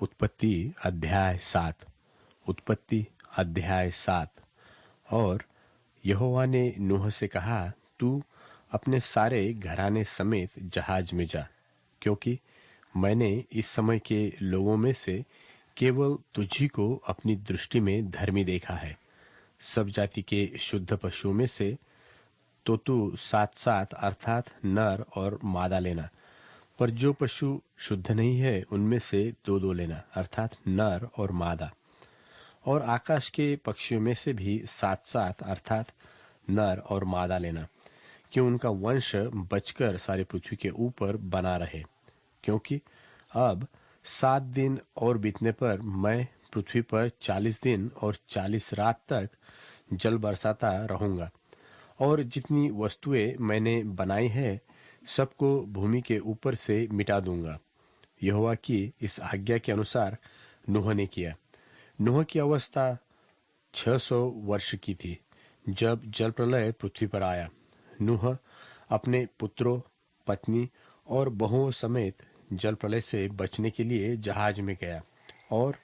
उत्पत्ति अध्याय 7। उत्पत्ति अध्याय 7। और यहोवा ने नूह से कहा, तू अपने सारे घराने समेत जहाज में जा, क्योंकि मैंने इस समय के लोगों में से केवल तुझी को अपनी दृष्टि में धर्मी देखा है। सब जाति के शुद्ध पशुओं में से तो तू 7-7 अर्थात नर और मादा लेना, पर जो पशु शुद्ध नहीं है उनमें से 2-2 लेना, अर्थात नर और मादा। और आकाश के पक्षियों में से भी 7-7 अर्थात नर और मादा लेना, कि उनका वंश बचकर सारी पृथ्वी के ऊपर बना रहे। क्योंकि अब 7 दिन और बीतने पर मैं पृथ्वी पर 40 दिन और 40 रात तक जल बरसाता रहूंगा, और जितनी वस्तुएं मैंने बनाई है सबको भूमि के ऊपर से मिटा दूंगा। यहोवा की इस आज्ञा के अनुसार नूह ने किया। नूह की अवस्था 600 वर्ष की थी जब जल प्रलय पृथ्वी पर आया। नूह अपने पुत्रों, पत्नी और बहुओं समेत जल प्रलय से बचने के लिए जहाज में गया, और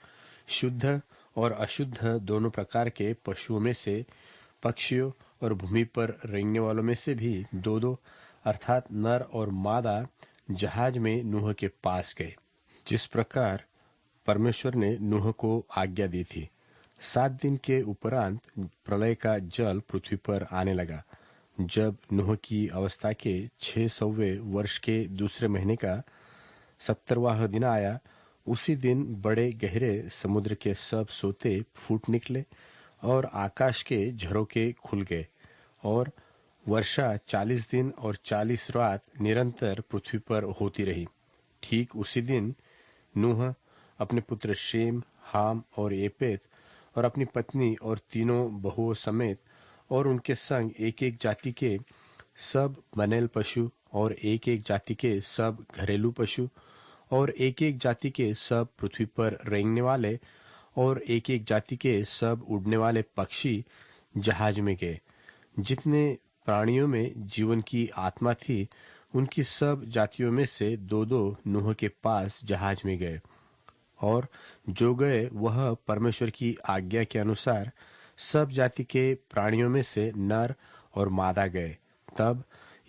शुद्ध और अशुद्ध दोनों प्रकार के पशुओं में से, पक्षियों और भूमि पर रेंगने वालों में से भी 2-2 अर्थात नर और मादा जहाज में नूह के पास गए, जिस प्रकार परमेश्वर ने नूह को आज्ञा दी थी। 7 दिन के उपरांत प्रलय का जल पृथ्वी पर आने लगा। जब नूह की अवस्था के 600वें वर्ष के दूसरे महीने का 70वां दिन आया, उसी दिन बड़े गहरे समुद्र के सब सोते फूट निकले और आकाश के झरोखे खुल गए, और वर्षा 40 दिन और 40 रात निरंतर पृथ्वी पर होती रही। ठीक उसी दिन नूह अपने पुत्र शेम, हाम और येपेत और अपनी पत्नी और तीनों बहुओं समेत और उनके संग एक एक जाति के सब बनेल पशु और एक एक जाति के सब घरेलू पशु और एक एक जाति के सब पृथ्वी पर रेंगने वाले और एक एक जाति के सब उड़ने वाले पक्षी जहाज में गए। जितने प्राणियों में जीवन की आत्मा थी उनकी सब जातियों में से 2-2 नूह के पास जहाज में गए, और जो गए वह परमेश्वर की आज्ञा के अनुसार सब जाति के प्राणियों में से नर और मादा गए। तब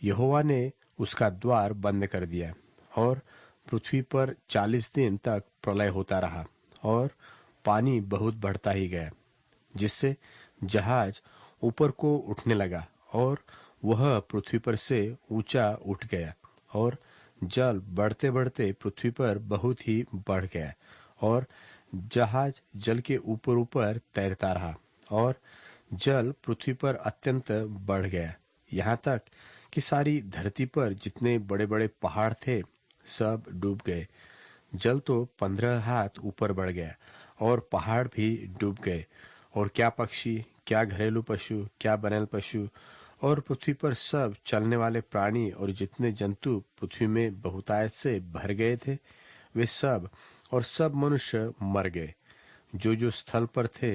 यहोवा ने उसका द्वार बंद कर दिया, और पृथ्वी पर 40 दिन तक प्रलय होता रहा, और पानी बहुत बढ़ता ही गया, जिससे जहाज ऊपर को उठने लगा, और वह पृथ्वी पर से ऊंचा उठ गया, और जल बढ़ते बढ़ते पृथ्वी पर बहुत ही बढ़ गया, और जहाज जल के ऊपर ऊपर तैरता रहा, और जल पृथ्वी पर अत्यंत बढ़ गया, यहाँ तक कि सारी धरती पर जितने बड़े बड़े पहाड़ थे सब डूब गए। जल तो 15 हाथ ऊपर बढ़ गया, और पहाड़ भी डूब गए, और क्या पक्षी, क्या घरेलू पशु, क्या बनेल पशु और पृथ्वी पर सब चलने वाले प्राणी और जितने जंतु पृथ्वी में बहुतायत से भर गए थे, वे सब और सब मनुष्य मर गए। जो जो स्थल पर थे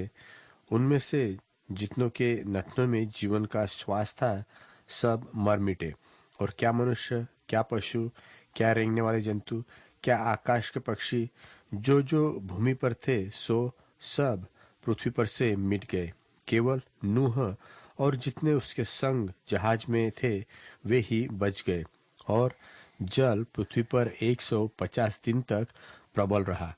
उनमें से जितनों के नथनों में जीवन का श्वास था सब मर मिटे। और क्या मनुष्य, क्या पशु, क्या रेंगने वाले जंतु, क्या आकाश के पक्षी, जो जो भूमि पर थे सो सब पृथ्वी पर से मिट गए। केवल नूह और जितने उसके संग जहाज में थे वे ही बच गए, और जल पृथ्वी पर 150 दिन तक प्रबल रहा।